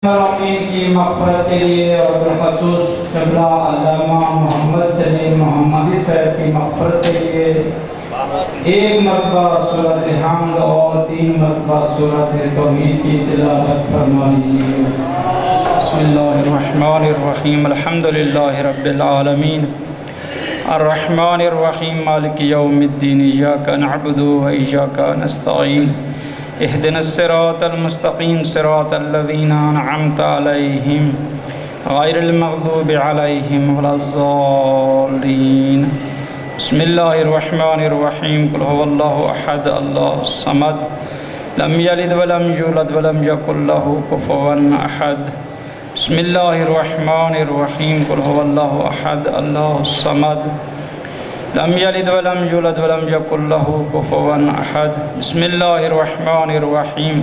رحمین کی مغفرت کے لیے اور بالخصوص قبلہ علامہ محمد سلیم محمدی صاحب کی مغفرت کے لیے ایک مرتبہ سورۃ حمد اور 3 مرتبہ سورۃ توحید کی تلاوت فرما لیجیے۔ بسم اللہ الرحمن الرحیم، الحمدللہ رب العالمین، الرحمن الرحیم، مالک یوم الدین، ایاک نعبد و ایاک نستعین، اهدنا الصراط المستقیم صراط الذین انعمت علیہم غیر المغضوب علیہم ولا الضالین۔ بسم اللہ الرحمن الرحیم، قل هو اللہ احد اللہ الصمد لم یلد ولم یولد ولم یکن له کفوا احد۔ بسم اللہ الرحمن الرحیم، قل هو اللہ احد اللہ الصمد لم یلد ولم یولد ولم یکن له کفوا احد۔ بسم اللہ الرحمن الرحیم،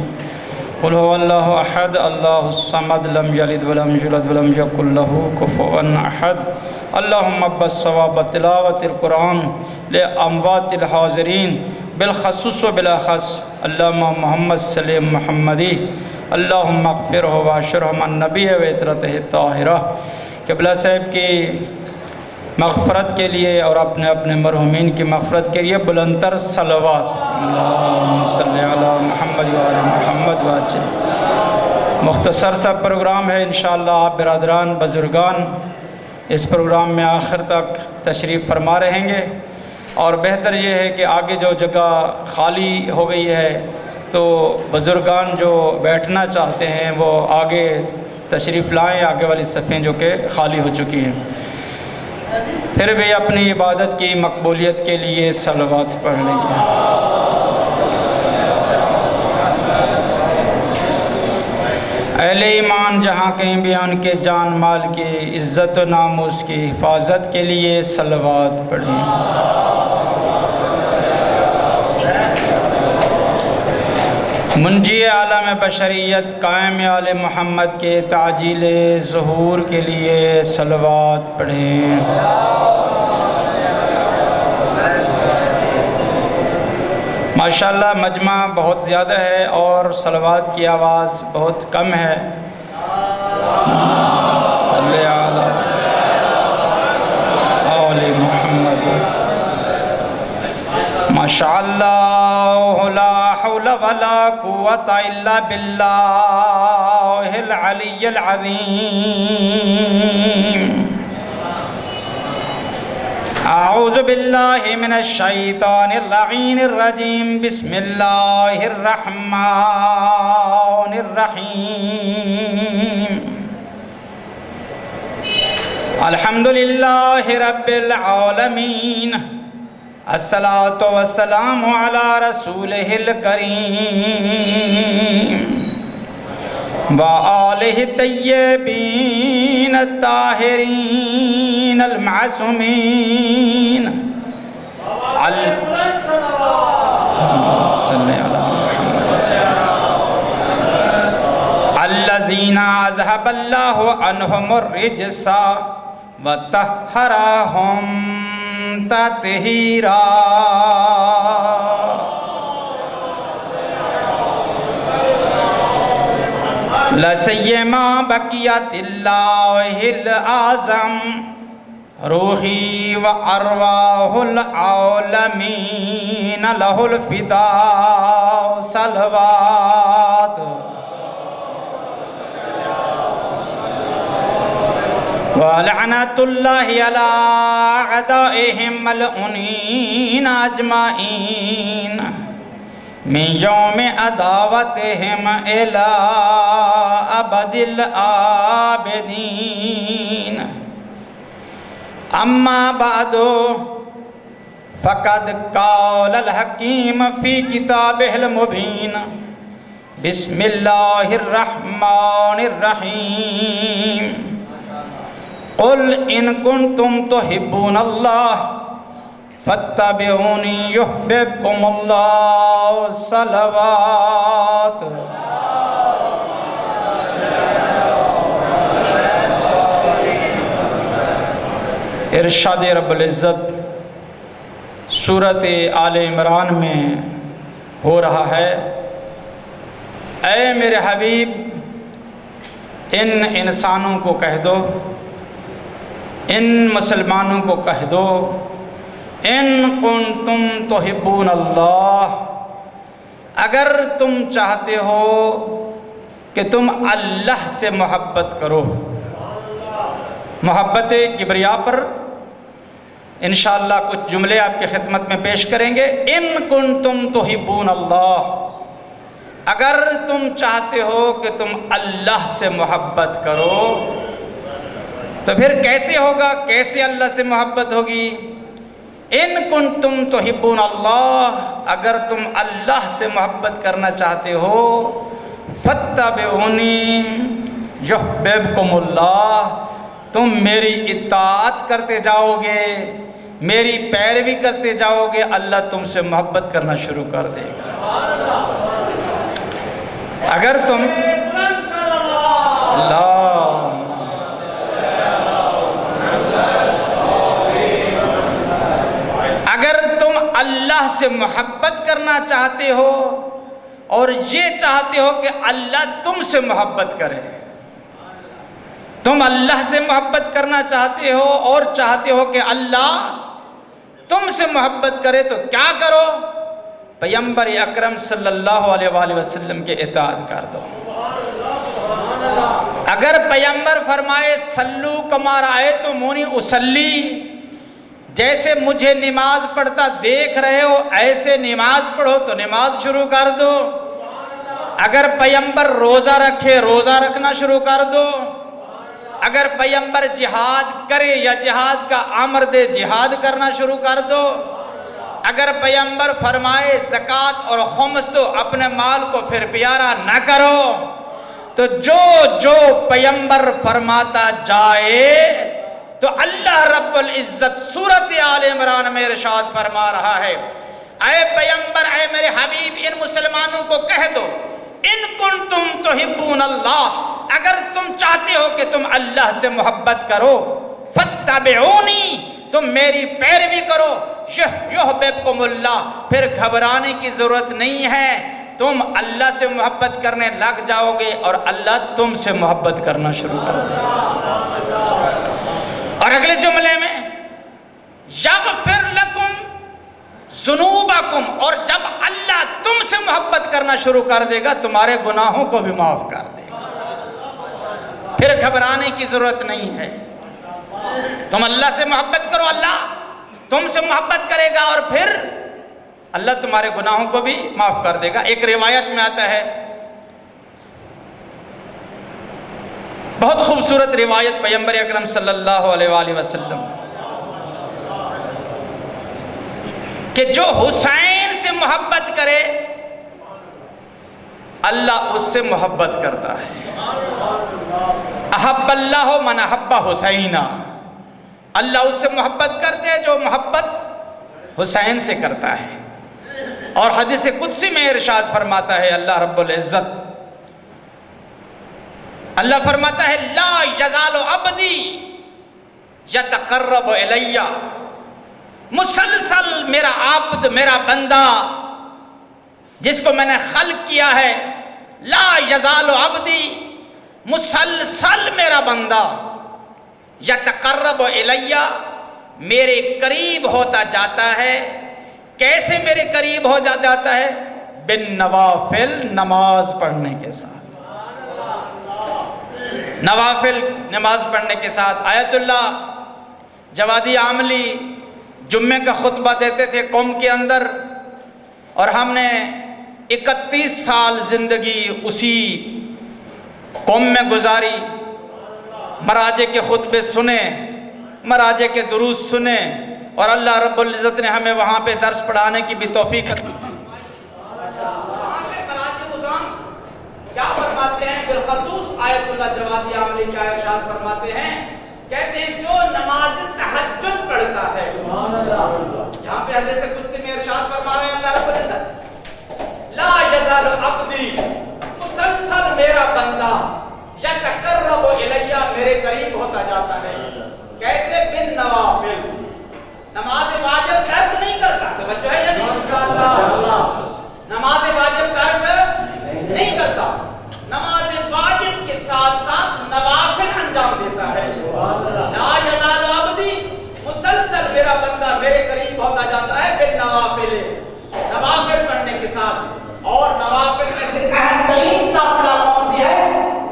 قل هو اللہ احد اللہ الصمد لم یلد ولم یولد ولم یکن له کفوا احد۔ اللہم بس ثواب تلاوت القرآن لاموات الحاضرین بالخصوص و بالاخص علامہ محمد سلیم محمدی، اللہم اغفرہ واشرہ من نبی و اطرتہ الطاہرہ۔ قبلہ صاحب کی مغفرت کے لیے اور اپنے مرحومین کی مغفرت کے لیے بلندتر صلوات، اللہم صلی علی محمد و آل محمد وسلم۔ مختصر سا پروگرام ہے، انشاءاللہ آپ برادران بزرگان اس پروگرام میں آخر تک تشریف فرما رہیں گے، اور بہتر یہ ہے کہ آگے جو جگہ خالی ہو گئی ہے تو بزرگان جو بیٹھنا چاہتے ہیں وہ آگے تشریف لائیں، آگے والی صفیں جو کہ خالی ہو چکی ہیں۔ پھر بھی اپنی عبادت کی مقبولیت کے لیے صلوات پڑھ لیجیے۔ اہل ایمان جہاں کہیں بھی ان کے جان مال کی عزت و ناموس کی حفاظت کے لیے صلوات پڑھیں۔ منجی عالم بشریت قائم آل محمد کے تعجیل ظہور کے لیے صلوات پڑھیں۔ ماشاءاللہ مجمع بہت زیادہ ہے اور صلوات کی آواز بہت کم ہے۔ صلی علی آل محمد۔ ماشاءاللہ لا حول ولا قوة الا باللہ العلی العظیم۔ اعوذ باللہ من الشیطان اللعین الرجیم، بسم اللہ الرحمن الرحیم۔ الحمدللہ رب العالمین، الصلاۃ والسلام علی رسولہ الکریم وآلہ الطیبین الطاہرین المعصومین، الذین اذھب اللہ عنہم الرجس وطہرہم تطہیرا۔ لسیما بقیت اللہ العظم روحی و ارواح العالمین لہ الفداء صلوات۔ وَلَعْنَةُ اللَّهِ عَلَىٰ أَعْدَائِهِمْ مَلْعُونِينَ أَجْمَعِينَ مِنْ يَوْمِ عَدَاوَتِهِمْ إِلَىٰ أَبَدِ الْآبِدِينَ۔ أَمَّا بَعْدُ فَقَدْ قَالَ الْحَكِيمُ فِي كِتَابِهِ الْمُبِينِ، بسم اللہ الرحمن الرحیم۔ قل ان کنتم تحبون اللہ فاتبعونی یحببکم اللہ۔ صلوات۔ ارشاد رب العزت سورۃ آل عمران میں ہو رہا ہے، اے میرے حبیب ان انسانوں کو کہہ دو، ان مسلمانوں کو کہہ دو، ان کنتم تحبون اللہ، اگر تم چاہتے ہو کہ تم اللہ سے محبت کرو۔ محبت کبریا پر انشاءاللہ کچھ جملے آپ کی خدمت میں پیش کریں گے۔ ان کنتم تحبون اللہ، اگر تم چاہتے ہو کہ تم اللہ سے محبت کرو تو پھر کیسے ہوگا، کیسے اللہ سے محبت ہوگی؟ ان کنتم تحبون اللہ، اگر تم اللہ سے محبت کرنا چاہتے ہو، فاتبعونی یحببکم اللہ، تم میری اطاعت کرتے جاؤ گے، میری پیروی کرتے جاؤ گے، اللہ تم سے محبت کرنا شروع کر دے گا۔ اگر تم اللہ سے محبت کرنا چاہتے ہو اور یہ چاہتے ہو کہ اللہ تم سے محبت کرے، تم اللہ سے محبت کرنا چاہتے ہو اور چاہتے ہو کہ اللہ تم سے محبت کرے، تو کیا کرو؟ پیغمبر اکرم صلی اللہ علیہ وآلہ وسلم کے اطاعت کر دو۔ اگر پیغمبر فرمائے صلو کما رأیتمونی اصلی، جیسے مجھے نماز پڑھتا دیکھ رہے ہو ایسے نماز پڑھو، تو نماز شروع کر دو۔ اگر پیغمبر روزہ رکھے، روزہ رکھنا شروع کر دو۔ اگر پیغمبر جہاد کرے یا جہاد کا امر دے، جہاد کرنا شروع کر دو۔ اگر پیغمبر فرمائے زکوٰۃ اور خمس دو، اپنے مال کو پھر پیارا نہ کرو، تو جو پیغمبر فرماتا جائے تو اللہ رب العزت سورۃ آل عمران میں ارشاد فرما رہا ہے، اے پیغمبر، اے میرے حبیب، ان مسلمانوں کو کہہ دو، ان کنتم تحبون اللہ، اگر تم چاہتے ہو کہ تم اللہ سے محبت کرو، فاتبعونی، تم میری پیروی کرو، یحببکم اللہ، پھر گھبرانے کی ضرورت نہیں ہے، تم اللہ سے محبت کرنے لگ جاؤ گے اور اللہ تم سے محبت کرنا شروع کر دے گا۔ اور اگلے جملے میں یغفر لکم ذنوبکم، اور جب اللہ تم سے محبت کرنا شروع کر دے گا تمہارے گناہوں کو بھی معاف کر دے گا، پھر گھبرانے کی ضرورت نہیں ہے۔ تم اللہ سے محبت کرو، اللہ تم سے محبت کرے گا اور پھر اللہ تمہارے گناہوں کو بھی معاف کر دے گا۔ ایک روایت میں آتا ہے، بہت خوبصورت روایت پیغمبر اکرم صلی اللہ علیہ وآلہ وسلم، کہ جو حسین سے محبت کرے اللہ اس سے محبت کرتا ہے۔ احب اللہ من احب حسینہ، اللہ اس سے محبت کرتے ہیں جو محبت حسین سے کرتا ہے۔ اور حدیث قدسی میں ارشاد فرماتا ہے اللہ رب العزت، اللہ فرماتا ہے لا یزال عبدی یتقرب الیہ، مسلسل میرا عبد، میرا بندہ جس کو میں نے خلق کیا ہے، لا یزال عبدی، مسلسل میرا بندہ، یتقرب الیہ، میرے قریب ہوتا جاتا ہے۔ کیسے میرے قریب ہو جاتا ہے؟ بالنوافل، نماز پڑھنے کے ساتھ، نوافل نماز پڑھنے کے ساتھ۔ آیت اللہ جوادی عاملی جمعے کا خطبہ دیتے تھے قوم کے اندر، اور ہم نے 31 سال زندگی اسی قوم میں گزاری، مراجع کے خطبے سنے، مراجع کے دروس سنے، اور اللہ رب العزت نے ہمیں وہاں پہ درس پڑھانے کی بھی توفیق دی۔ کیا فرماتے ہیں بالخصوص آیت اللہ جوادی عاملی کیا ارشاد فرماتے ہیں؟ کہتے ہیں جو نماز تہجد پڑھتا ہے، یہاں پہ حدیث قدسی میں ارشاد فرما رہے ہیں اللہ رب العزت، لا یزال عبدی، مسلسل میرا بندہ، یتقرب الیہ، میرے قریب ہوتا جاتا ہے۔ کیسے؟ بالنوافل، نماز واجب ترک نہیں کرتا، توجہ ہے یا نہیں؟ نماز واجب ترک نہیں کرتا، نماز واجب کے ساتھ ساتھ انجام دیتا ہے۔ لا یزال عبدی، مسلسل میرا بندہ میرے قریب ہوتا جاتا ہے بالنوافل، نوافل پڑھنے کے ساتھ۔ اور نوافل میں سے اہم ترین نافلہ کون سی ہے؟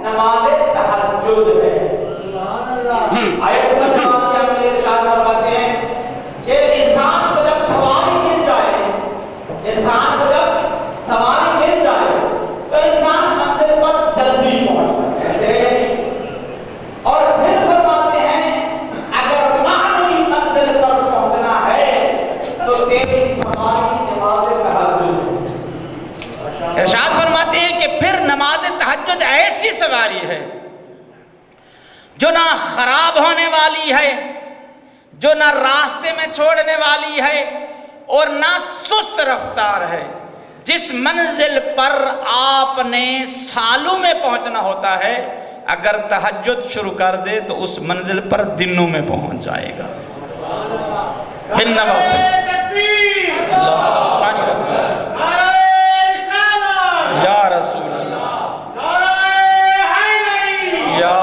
نماز تہجد ہے۔ آیت نمبر 5 میں ارشاد فرماتے ہیں کہ انسان کو جب سواری مل جائے، انسان کو جب سواری مل جائے تو انسان منزل پر جلدی پہنچتا ہے، ایسے ہے۔ اور پھر فرماتے ہیں اگر معنوی منزل پر پہنچنا ہے تو تیری سواری نماز تہجد ہے۔ ارشاد فرماتے ہیں کہ پھر نماز تہجد ایسی سواری ہے جو نہ خراب ہونے والی ہے، جو نہ راستے میں چھوڑنے والی ہے اور نہ سست رفتار ہے۔ جس منزل پر آپ نے سالوں میں پہنچنا ہوتا ہے، اگر تہجد شروع کر دے تو اس منزل پر دنوں میں پہنچ جائے گا۔ یا رسول اللہ، یا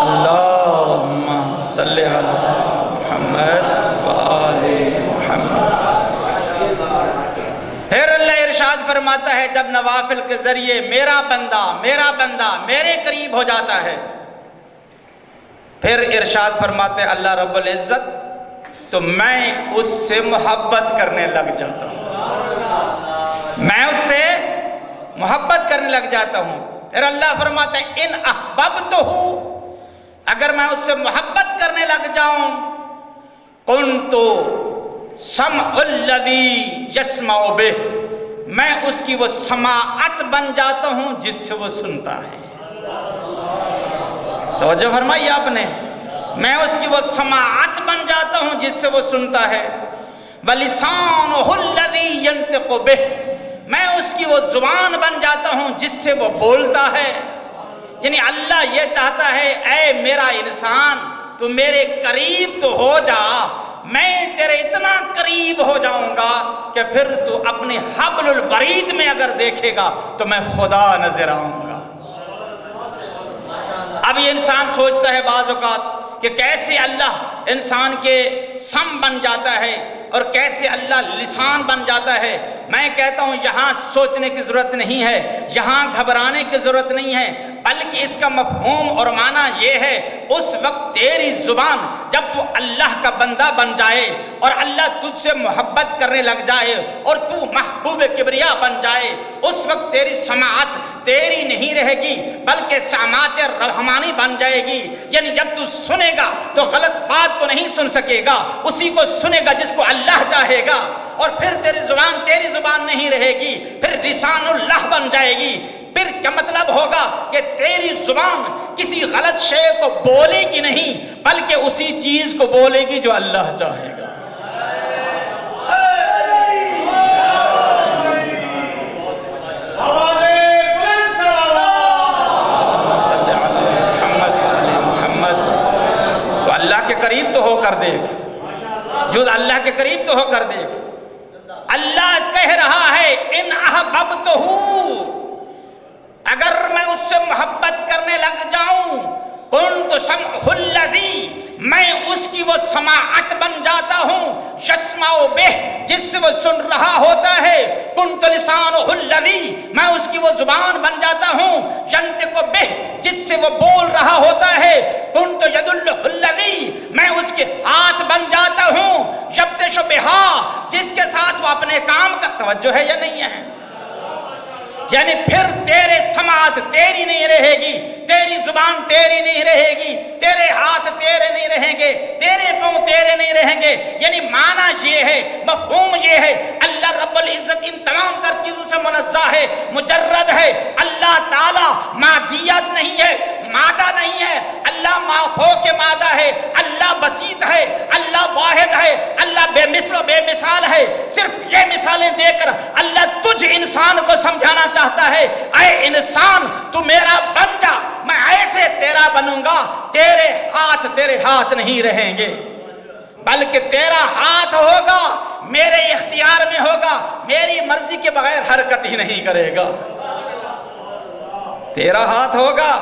اللہم صلی علی محمد وآل محمد۔ پھر اللہ ارشاد فرماتا ہے جب نوافل کے ذریعے میرا بندہ میرے قریب ہو جاتا ہے، پھر ارشاد فرماتے ہیں اللہ رب العزت تو میں اس سے محبت کرنے لگ جاتا ہوں، میں اس سے محبت کرنے لگ جاتا ہوں۔ پھر اللہ فرماتا ہے ان احببتہ، اگر میں اس سے محبت کرنے لگ جاؤں، کنت سمع الذی یسمع بہ، میں اس کی وہ سماعت بن جاتا ہوں جس سے وہ سنتا ہے۔ توجہ فرمائی آپ نے، میں اس کی وہ سماعت بن جاتا ہوں جس سے وہ سنتا ہے۔ وَلِسَانُهُ الَّذِي يَنْطِقُ بِهِ، میں اس کی وہ زبان بن جاتا ہوں جس سے وہ بولتا ہے۔ یعنی اللہ یہ چاہتا ہے اے میرا انسان تو میرے قریب تو ہو جا، میں تیرے اتنا قریب ہو جاؤں گا کہ پھر تو اپنے حبل الورید میں اگر دیکھے گا تو میں خدا نظر آؤں گا۔ اب یہ انسان سوچتا ہے بعض اوقات کہ کیسے اللہ انسان کے سم بن جاتا ہے اور کیسے اللہ لسان بن جاتا ہے۔ میں کہتا ہوں یہاں سوچنے کی ضرورت نہیں ہے، یہاں گھبرانے کی ضرورت نہیں ہے، بلکہ اس کا مفہوم اور معنی یہ ہے اس وقت تیری زبان جب تو اللہ کا بندہ بن جائے اور اللہ تجھ سے محبت کرنے لگ جائے اور تو محبوب کبریا بن جائے، اس وقت تیری سماعت تیری نہیں رہے گی بلکہ سماعت رحمانی بن جائے گی۔ یعنی جب تو سنے گا تو غلط بات کو نہیں سن سکے گا، اسی کو سنے گا جس کو اللہ چاہے گا۔ اور پھر تیری زبان نہیں رہے گی، پھر لسان اللہ بن جائے گی۔ پھر کیا مطلب ہوگا کہ تیری زبان کسی غلط شے کو بولے گی نہیں بلکہ اسی چیز کو بولے گی جو اللہ چاہے گا۔ تو اللہ کے قریب تو ہو کر دیکھ، جو اللہ کے قریب تو ہو کر دیکھ۔ اللہ کہہ رہا ہے ان احببتہ، اگر میں اس سے محبت کرنے لگ جاؤں، کنت سمع الذی، میں اس کی وہ سماعت بن جاتا ہوں، یسمع بہ، جس سے وہ سن رہا ہوتا ہے، کنت لسانہ الذی، میں اس کی وہ زبان بن جاتا ہوں، ینطق بہ، جس سے وہ بول رہا ہوتا ہے، کنت یدہ الذی، میں اس کے ہاتھ بن جاتا ہوں، یبطش بہا، جس کے ساتھ وہ اپنے کام کا توجہ ہے یا نہیں ہے۔ یعنی پھر تیرے سماعت تیری نہیں رہے گی، تیری زبان تیری نہیں رہے گی، تیرے ہاتھ تیرے نہیں رہیں گے، تیرے پاؤں تیرے نہیں رہیں گے۔ یعنی معنی یہ ہے، مفہوم یہ ہے، اللہ رب العزت ان تمام تر چیزوں سے منزہ ہے، مجرد ہے۔ اللہ تعالیٰ مادیات نہیں ہے، مادہ نہیں ہے، اللہ مافوق مادہ ہے، اللہ بسیط ہے، اللہ واحد ہے، اللہ بے مثل و بے مثال ہے۔ صرف یہ مثالیں دے کر اللہ تجھ انسان کو سمجھانا چاہتا ہے، اے انسان تو میرا بن جا، میں ایسے تیرا بنوں گا، تیرے ہاتھ نہیں رہیں گے بلکہ تیرا ہاتھ ہوگا میرے اختیار میں ہوگا، میری مرضی کے بغیر حرکت ہی نہیں کرے گا۔ تیرا ہاتھ ہوگا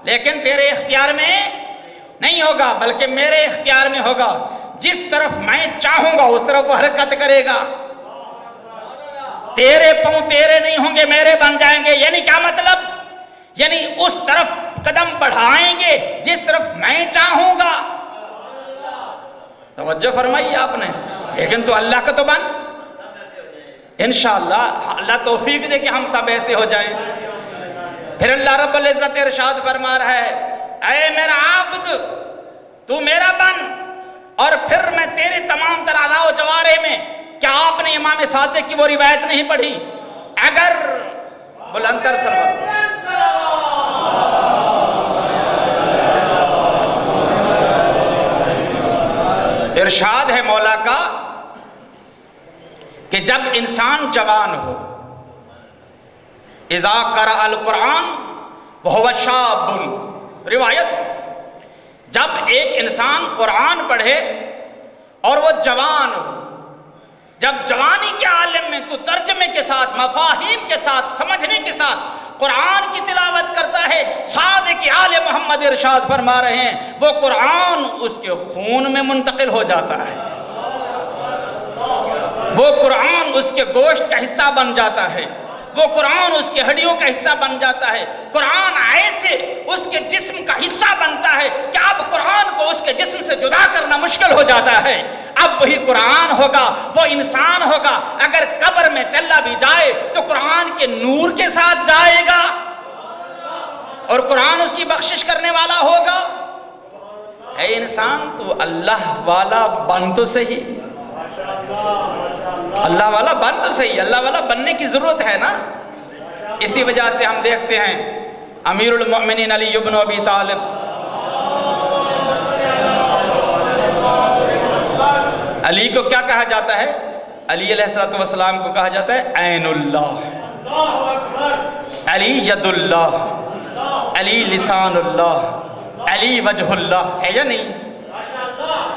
لیکن تیرے اختیار میں نہیں ہوگا، بلکہ میرے اختیار میں ہوگا۔ جس طرف میں چاہوں گا اس طرف وہ حرکت کرے گا۔ تیرے پاؤں تیرے نہیں ہوں گے، میرے بن جائیں گے۔ یعنی کیا مطلب؟ یعنی اس طرف قدم بڑھائیں گے جس طرف میں چاہوں گا۔ توجہ فرمائی آپ نے۔ لیکن تو اللہ کا تو بن، انشاءاللہ اللہ توفیق دے کہ ہم سب ایسے ہو جائیں۔ پھر اللہ رب العزت ارشاد فرما رہا ہے، اے میرا عبد تو میرا بن، اور پھر میں تیرے تمام تر اعضاء و جوارح میں۔ کیا آپ نے امام صادق کی وہ روایت نہیں پڑھی؟ اگر بلندر سلوات ارشاد ہے مولا کا کہ جب انسان جوان ہو، اذا قرأ القرآن وهو شاب، روایت جب ایک انسان قرآن پڑھے اور وہ جوان ہو، جب جوانی کے عالم میں تو ترجمے کے ساتھ، مفاہیم کے ساتھ، سمجھنے کے ساتھ قرآن کی تلاوت کرتا ہے، صادق آل محمد ارشاد فرما رہے ہیں وہ قرآن اس کے خون میں منتقل ہو جاتا ہے، وہ قرآن اس کے گوشت کا حصہ بن جاتا ہے، وہ قرآن اس کے ہڈیوں کا حصہ بن جاتا ہے، قرآن ایسے اس کے جسم کا حصہ بنتا ہے کہ اب قرآن کو اس کے جسم سے جدا کرنا مشکل ہو جاتا ہے۔ اب وہی قرآن ہوگا، وہ انسان ہوگا، اگر قبر میں چلا بھی جائے تو قرآن کے نور کے ساتھ جائے گا اور قرآن اس کی بخشش کرنے والا ہوگا۔ اے انسان تو اللہ والا بن تو صحیح، اللہ والا بن تو صحیح، اللہ والا بننے کی ضرورت ہے نا۔ اسی وجہ سے ہم دیکھتے ہیں امیر المؤمنین علی ابن ابی طالب، علی کو کیا کہا جاتا ہے؟ علی علیہ السلام کو کہا جاتا ہے عین اللہ، علی ید اللہ، علی لسان اللہ، علی وجہ اللہ، ہے یا نہیں؟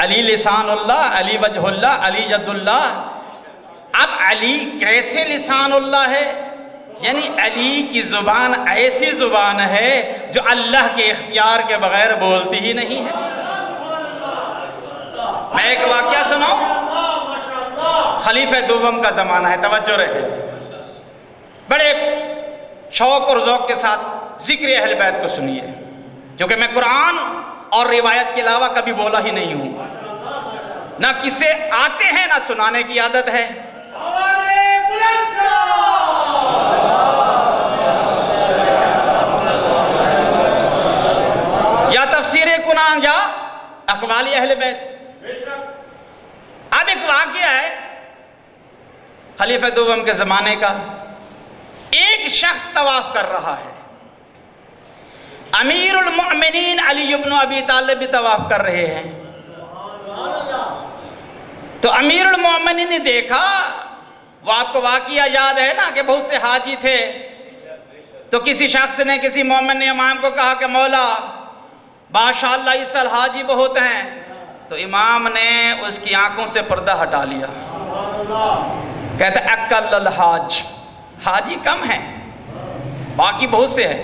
علی لسان اللہ، علی وجہ اللہ، علی ید اللہ۔ اب علی کیسے لسان اللہ ہے؟ یعنی علی کی زبان ایسی زبان ہے جو اللہ کے اختیار کے بغیر بولتی ہی نہیں ہے۔ میں ایک واقعہ سناؤں، خلیفہ دوم کا زمانہ ہے، توجہ رہے، بڑے شوق اور ذوق کے ساتھ ذکر اہل بیت کو سنیے، کیونکہ میں قرآن اور روایت کے علاوہ کبھی بولا ہی نہیں ہوں، نہ کسے آتے ہیں نہ سنانے کی عادت ہے۔ یا تفسیر قرآن یا اقوال اہل بیت۔ اب ایک واقعہ ہے خلیفہ دوم کے زمانے کا، ایک شخص طواف کر رہا ہے، امیر المؤمنین علی ابن ابی طالب بھی طواف کر رہے ہیں، تو امیر المؤمنین نے دیکھا، وہ آپ کو واقعہ یاد ہے نا کہ بہت سے حاجی تھے، تو کسی شخص نے، کسی مومن نے امام کو کہا کہ مولا ماشاءاللہ اس سال حاجی بہت ہیں، تو امام نے اس کی آنکھوں سے پردہ ہٹا لیا، کہتا ہے اکل الحاج، حاجی کم ہے، باقی بہت سے ہیں۔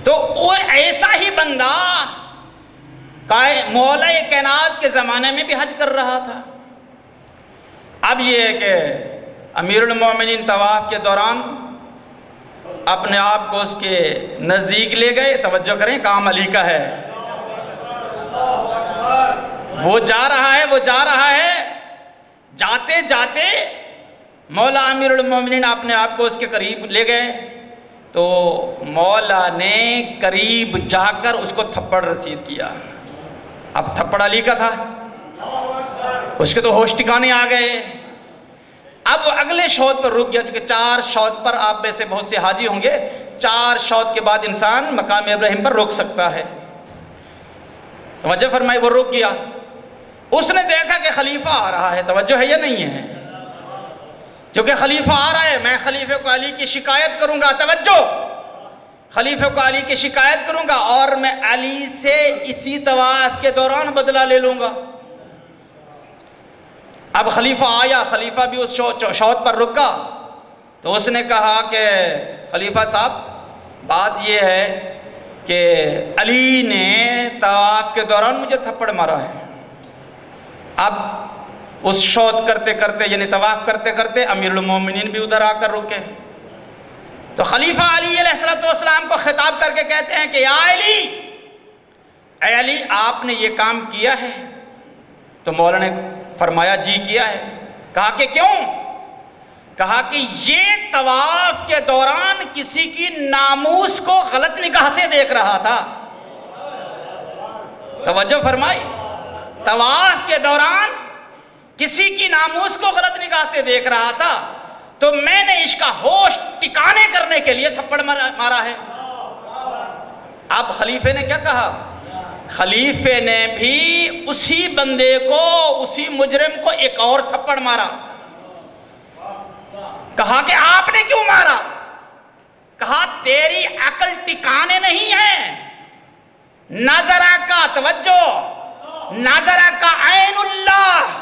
تو وہ ایسا ہی بندہ مولا کائنات کے زمانے میں بھی حج کر رہا تھا۔ اب یہ ہے کہ امیر المومنین طواف کے دوران اپنے آپ کو اس کے نزدیک لے گئے، توجہ کریں کام علی کا ہے، وہ جا رہا ہے، جاتے جاتے مولا امیر المومنین اپنے آپ کو اس کے قریب لے گئے، تو مولا نے قریب جا کر اس کو تھپڑ رسید کیا۔ اب تھپڑ علی کا تھا، اس کے تو ہوش ٹھکانے آ گئے۔ اب وہ اگلے شوط پر رک گیا، چونکہ 4 شوط پر آپ میں سے بہت سے حاجی ہوں گے، 4 شوط کے بعد انسان مقام ابراہیم پر رک سکتا ہے۔ توجہ فرمائی، وہ رک گیا، اس نے دیکھا کہ خلیفہ آ رہا ہے، توجہ ہے یا نہیں ہے؟ کیونکہ خلیفہ آ رہا ہے، میں خلیفہ کو علی کی شکایت کروں گا، توجہ، خلیفہ کو علی کی شکایت کروں گا اور میں علی سے اسی طواف کے دوران بدلہ لے لوں گا۔ اب خلیفہ آیا، خلیفہ بھی اس شوط پر رکا، تو اس نے کہا کہ خلیفہ صاحب بات یہ ہے کہ علی نے طواف کے دوران مجھے تھپڑ مارا ہے. اب اس شوط کرتے کرتے یعنی طواف کرتے کرتے امیر المومنین بھی ادھر آ کر رکے. تو خلیفہ علی علیہ السلام کو خطاب کر کے کہتے ہیں کہ یا علی، اے علی آپ نے یہ کام کیا ہے؟ تو مولا نے فرمایا جی کیا ہے. کہا کہ کیوں؟ کہا کہ یہ طواف کے دوران کسی کی ناموس کو غلط نگاہ سے دیکھ رہا تھا. توجہ فرمائی، طواف کے دوران کسی کی ناموس کو غلط نگاہ سے دیکھ رہا تھا، تو میں نے اس کا ہوش ٹکانے کرنے کے لیے تھپڑ مارا ہے. اب خلیفے نے کیا کہا؟ خلیفے نے بھی اسی بندے کو، اسی مجرم کو ایک اور تھپڑ مارا. کہا کہ آپ نے کیوں مارا؟ کہا تیری عقل ٹکانے نہیں ہے. نظرہ کا توجہ، نظرہ کا عین اللہ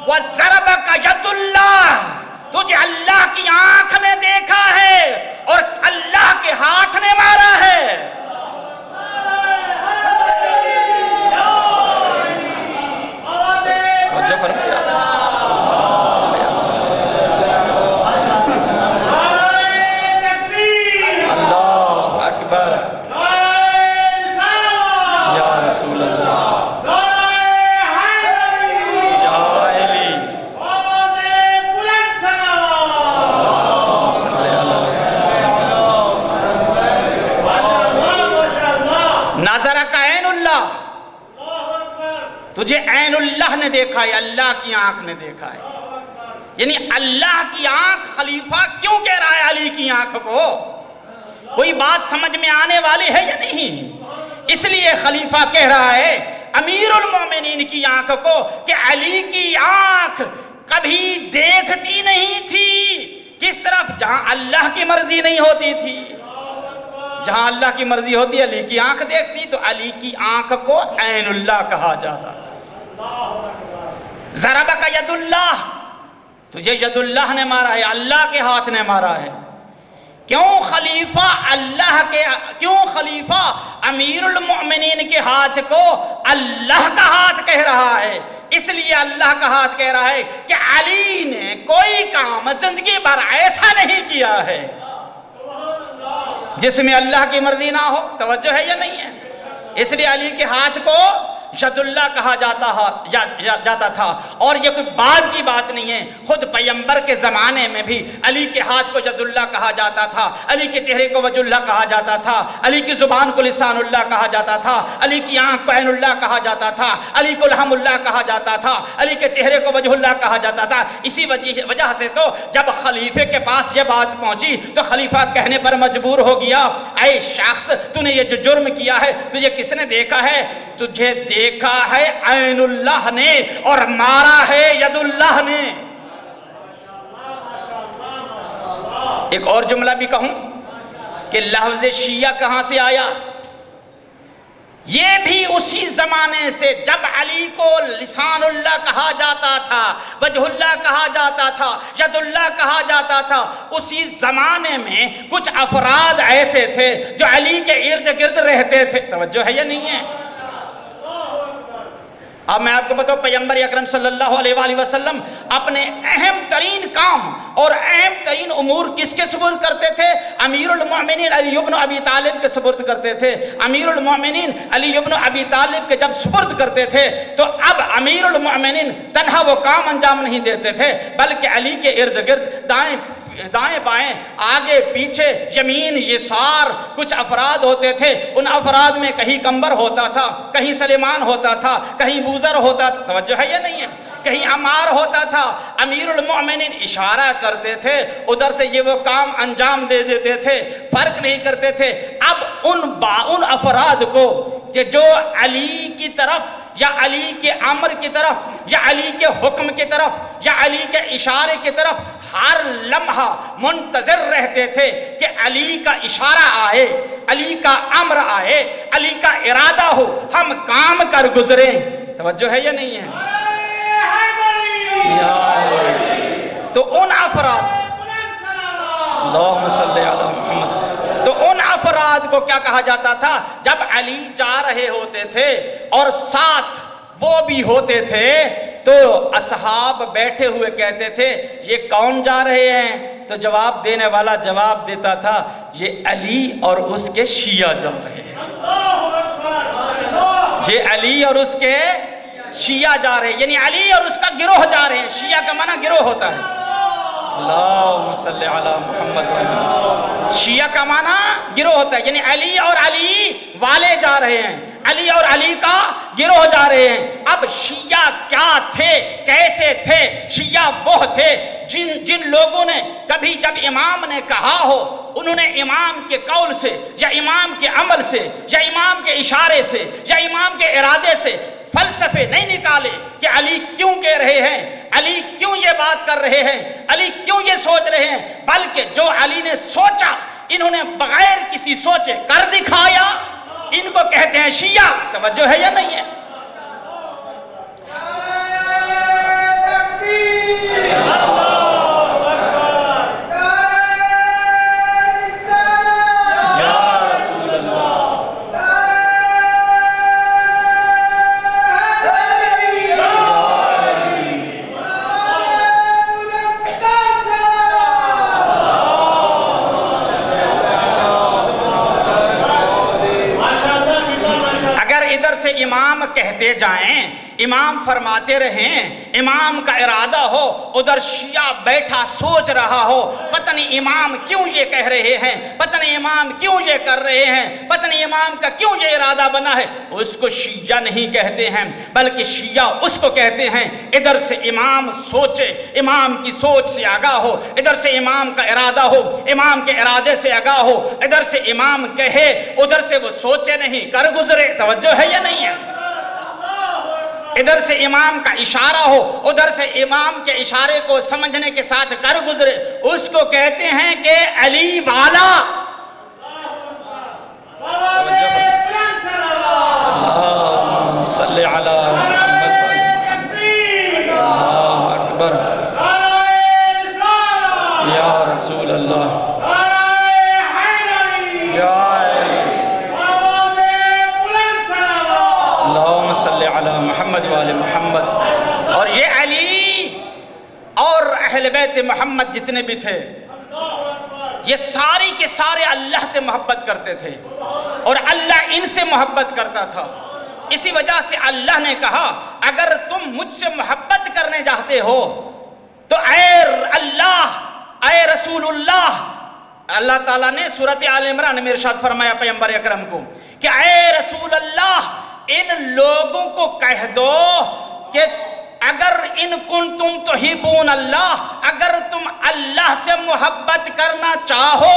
وضرب کا ید اللہ، تجھے اللہ کی آنکھ نے دیکھا ہے اور اللہ کے ہاتھ نے مارا ہے. تجھے عین اللہ نے دیکھا ہے، اللہ کی آنکھ نے دیکھا ہے. یعنی اللہ کی آنکھ خلیفہ کیوں کہہ رہا ہے علی کی آنکھ کو؟ کوئی بات سمجھ میں آنے والی ہے یا نہیں؟ اس لیے خلیفہ کہہ رہا ہے امیر المومنین کی آنکھ کو کہ علی کی آنکھ کبھی دیکھتی نہیں تھی کس طرف؟ جہاں اللہ کی مرضی نہیں ہوتی تھی. جہاں اللہ کی مرضی ہوتی علی کی آنکھ دیکھتی، تو علی کی آنکھ کو عین اللہ کہا جاتا تھا. ضرب کا ید اللہ، تجھے ید اللہ نے مارا ہے، اللہ کے ہاتھ نے مارا ہے. کیوں خلیفہ کیوں خلیفہ امیر المؤمنین کے ہاتھ کو اللہ کا ہاتھ کہہ رہا ہے؟ اس لیے اللہ کا ہاتھ کہہ رہا ہے کہ علی نے کوئی کام زندگی بھر ایسا نہیں کیا ہے جس میں اللہ کی مرضی نہ ہو. توجہ ہے یا نہیں ہے؟ اس لیے علی کے ہاتھ کو ید اللہ کہا جاتا تھا. اور یہ کوئی بعد کی بات نہیں ہے، خود پیغمبر کے زمانے میں بھی علی کے ہاتھ کو ید اللہ کہا جاتا تھا، علی کے چہرے کو وجہ اللہ کہا جاتا تھا، علی کی زبان کو لسان اللہ کہا جاتا تھا، علی کی آنکھ کو عین اللہ کہا جاتا تھا، علی کو لحم اللہ کہا جاتا تھا، علی کے چہرے کو وجہ اللہ کہا جاتا تھا. اسی وجہ سے تو جب خلیفے کے پاس یہ بات پہنچی تو خلیفہ کہنے پر مجبور ہو گیا، اے شخص تو نے یہ جو جرم کیا ہے تجھے کس نے دیکھا ہے؟ تجھے دیکھا ہے عین اللہ نے اور مارا ہے ید اللہ نے. ایک اور جملہ بھی کہوں کہ لفظ شیعہ کہاں سے آیا؟ یہ بھی اسی زمانے سے جب علی کو لسان اللہ کہا جاتا تھا، وجہ اللہ کہا جاتا تھا، ید اللہ کہا جاتا تھا، اسی زمانے میں کچھ افراد ایسے تھے جو علی کے ارد گرد رہتے تھے. توجہ ہے یا نہیں ہے؟ اب میں آپ کو بتاؤں پیغمبر اکرم صلی اللہ علیہ وآلہ وسلم اپنے اہم ترین کام اور اہم ترین امور کس کے سپرد کرتے تھے؟ امیر المؤمنین علی بن ابی طالب کے سپرد کرتے تھے. امیر المؤمنین علی بن ابی طالب کے جب سپرد کرتے تھے تو اب امیر المؤمنین تنہا وہ کام انجام نہیں دیتے تھے بلکہ علی کے ارد گرد دائیں بائیں آگے پیچھے یمین یسار کچھ افراد ہوتے تھے. ان افراد میں کہیں کمبر ہوتا تھا، کہیں سلیمان ہوتا تھا، کہیں بوزر ہوتا تھا. توجہ ہے یا نہیں ہے؟ کہیں عمار ہوتا تھا. امیر المؤمنین اشارہ کرتے تھے، ادھر سے یہ وہ کام انجام دے دیتے تھے، فرق نہیں کرتے تھے. اب ان افراد کو جو علی کی طرف یا علی کے امر کی طرف یا علی کے حکم کی طرف یا علی کے اشارے کی طرف ہر لمحہ منتظر رہتے تھے کہ علی کا اشارہ آئے، علی کا امر آئے، علی کا ارادہ ہو، ہم کام کر گزریں. توجہ ہے یا نہیں ہے؟ تو ان افراد اللہم صلی علی محمد، تو ان افراد کو کیا کہا جاتا تھا؟ جب علی جا رہے ہوتے تھے اور ساتھ وہ بھی ہوتے تھے تو اصحاب بیٹھے ہوئے کہتے تھے یہ کون جا رہے ہیں؟ تو جواب دینے والا جواب دیتا تھا یہ علی اور اس کے شیعہ جا رہے ہیں، یہ علی اور اس کے شیعہ جا رہے ہیں، یعنی علی اور اس کا گروہ جا رہے ہیں۔ شیعہ کا معنی گروہ ہوتا ہے۔ اللہم صلی علی محمد۔ شیعہ کا معنی گروہ ہوتا ہے، یعنی علی اور علی والے جا رہے ہیں، علی اور علی کا گروہ جا رہے ہیں۔ اب شیعہ کیا تھے، کیسے تھے؟ شیعہ وہ تھے جن لوگوں نے کبھی جب امام نے کہا ہو انہوں نے امام کے قول سے یا امام کے عمل سے یا امام کے اشارے سے یا امام کے ارادے سے فلسفے نہیں نکالے کہ علی کیوں کہہ رہے ہیں، علی کیوں یہ بات کر رہے ہیں، علی کیوں یہ سوچ رہے ہیں، بلکہ جو علی نے سوچا انہوں نے بغیر کسی سوچے کر دکھایا۔ ان کو کہتے ہیں شیعہ۔ توجہ ہے یا نہیں ہے؟ امام کہتے جائیں، امام فرماتے رہیں، امام کا ارادہ ہو، ادھر شیعہ بیٹھا سوچ رہا ہو پتہ نہیں امام کیوں یہ کہہ رہے ہیں، پتہ نہیں امام کیوں یہ کر رہے ہیں، پتہ نہیں امام کا کیوں یہ ارادہ بنا ہے، اس کو شیعہ نہیں کہتے ہیں، بلکہ شیعہ اس کو کہتے ہیں ادھر سے امام سوچے، امام کی سوچ سے آگاہ ہو، ادھر سے امام کا ارادہ ہو، امام کے ارادے سے آگاہ ہو، ادھر سے امام کہے ادھر سے وہ سوچے نہیں کر گزرے۔ توجہ ہے یا نہیں ہے؟ ادھر سے امام کا اشارہ ہو، ادھر سے امام کے اشارے کو سمجھنے کے ساتھ کر گزرے، اس کو کہتے ہیں کہ علی والا۔ اللہم صلی علی محمد۔ اللہ اکبر۔ یا رسول اللہ۔ صلی علی محمد وآل محمد۔ اور یہ علی اور اہل بیت محمد جتنے بھی تھے یہ ساری کے سارے اللہ سے محبت کرتے تھے اور اللہ ان سے محبت کرتا تھا۔ اسی وجہ سے اللہ نے کہا اگر تم مجھ سے محبت کرنے چاہتے ہو تو اے اللہ، اے رسول اللہ، اللہ تعالیٰ نے سورۃ آل عمران میں ارشاد فرمایا پیغمبر اکرم کو کہ اے رسول اللہ ان لوگوں کو کہہ دو کہ اگر ان کنتم تحبون اللہ، اگر تم اللہ سے محبت کرنا چاہو،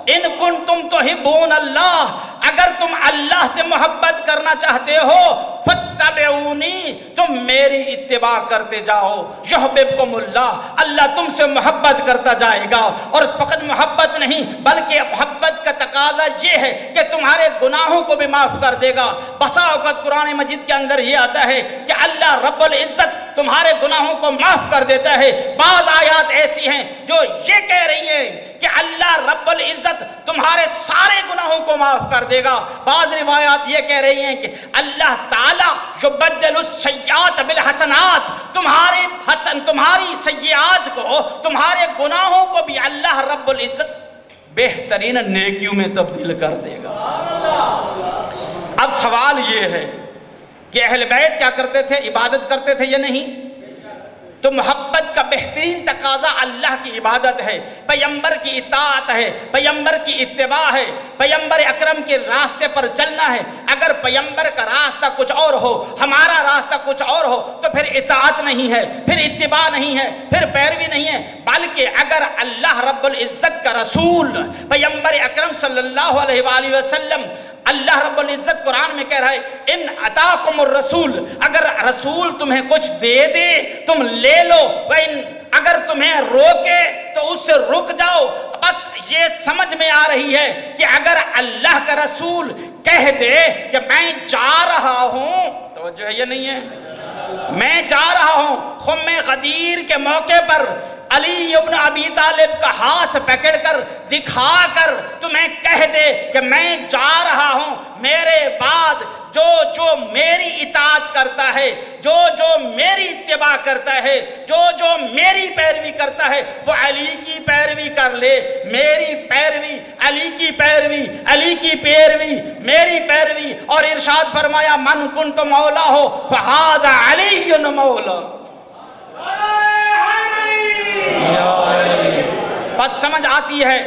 ان کنتم تحبون اللہ، اگر تم اللہ سے محبت کرنا چاہتے ہو فاتبعونی، تم میری اتباع کرتے جاؤ، یحببکم اللہ، اللہ تم سے محبت کرتا جائے گا۔ اور فقط محبت نہیں بلکہ محبت کا تقاضا یہ ہے کہ تمہارے گناہوں کو بھی معاف کر دے گا۔ بسا اوقات قرآن مجید کے اندر یہ آتا ہے کہ اللہ رب العزت تمہارے گناہوں کو معاف کر دیتا ہے۔ بعض آیات ایسی ہیں جو یہ کہہ رہی ہیں کہ اللہ رب العزت تمہارے سارے گناہوں کو معاف کر دے گا۔ بعض روایات یہ کہہ رہی ہیں کہ اللہ تعالیٰ یبدل السیئات بالحسنات، تمہاری سیئات کو، تمہارے گناہوں کو بھی اللہ رب العزت بہترین نیکیوں میں تبدیل کر دے گا۔ اب سوال یہ ہے کہ اہل بیت کیا کرتے تھے؟ عبادت کرتے تھے یا نہیں؟ تو محبت کا بہترین تقاضا اللہ کی عبادت ہے، پیغمبر کی اطاعت ہے، پیغمبر کی اتباع ہے، پیغمبر اکرم کے راستے پر چلنا ہے۔ اگر پیغمبر کا راستہ کچھ اور ہو، ہمارا راستہ کچھ اور ہو تو پھر اطاعت نہیں ہے، پھر اتباع نہیں ہے، پھر پیروی نہیں ہے۔ بلکہ اگر اللہ رب العزت کا رسول پیغمبر اکرم صلی اللہ علیہ وآلہ وسلم، اللہ رب العزت قرآن میں کہہ رہا ہے ان اتاکم الرسول، اگر رسول تمہیں کچھ دے دے تم لے لو، اگر تمہیں روکے تو اس سے رک جاؤ۔ بس یہ سمجھ میں آ رہی ہے کہ اگر اللہ کا رسول کہہ دے کہ میں جا رہا ہوں، توجہ ہے یا نہیں ہے؟ میں جا رہا ہوں خم غدیر کے موقع پر علی ابن ابی طالب کا ہاتھ پکڑ کر دکھا کر تمہیں کہہ دے کہ میں جا رہا ہوں، میرے بعد جو میری اطاعت کرتا ہے، جو میری اتباع کرتا ہے، جو میری پیروی کرتا ہے، وہ علی کی پیروی کر لے۔ میری پیروی، علی کی پیروی، علی کی پیروی، میری پیروی۔ اور ارشاد فرمایا من کنت مولا ہو فہذا علی مولا۔ بس سمجھ آتی ہے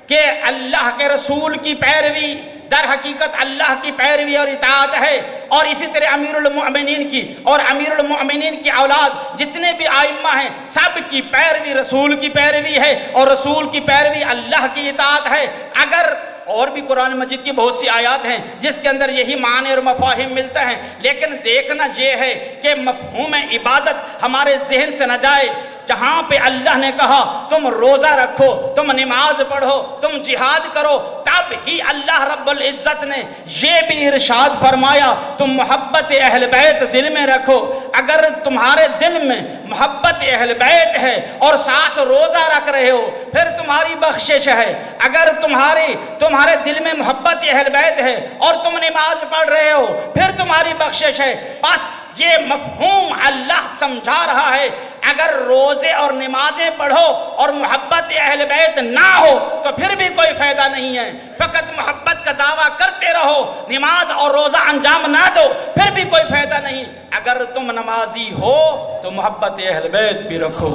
کہ اللہ کے رسول کی پیروی در حقیقت اللہ کی پیروی اور اطاعت ہے، اور اسی طرح امیر المؤمنین کی اور امیر المؤمنین کی اولاد جتنے بھی ائمہ ہیں سب کی پیروی رسول کی پیروی ہے، اور رسول کی پیروی اللہ کی اطاعت ہے۔ اگر اور بھی قرآن مجید کی بہت سی آیات ہیں جس کے اندر یہی معنی اور مفاہیم ملتے ہیں، لیکن دیکھنا یہ ہے کہ مفہوم عبادت ہمارے ذہن سے نہ جائے۔ جہاں پہ اللہ نے کہا تم روزہ رکھو، تم نماز پڑھو، تم جہاد کرو، تب ہی اللہ رب العزت نے یہ بھی ارشاد فرمایا تم محبت اہل بیت دل میں رکھو۔ اگر تمہارے دل میں محبت اہل بیت ہے اور ساتھ روزہ رکھ رہے ہو پھر تمہاری بخشش ہے۔ اگر تمہارے دل میں محبت اہل بیت ہے اور تم نماز پڑھ رہے ہو پھر تمہاری بخشش ہے۔ بس یہ مفہوم اللہ سمجھا رہا ہے۔ اگر روزے اور نمازیں پڑھو اور محبت اہل بیت نہ ہو تو پھر بھی کوئی فائدہ نہیں ہے۔ فقط محبت کا دعویٰ کرتے رہو، نماز اور روزہ انجام نہ دو، پھر بھی کوئی فائدہ نہیں۔ اگر تم نمازی ہو تو محبت اہل بیت بھی رکھو،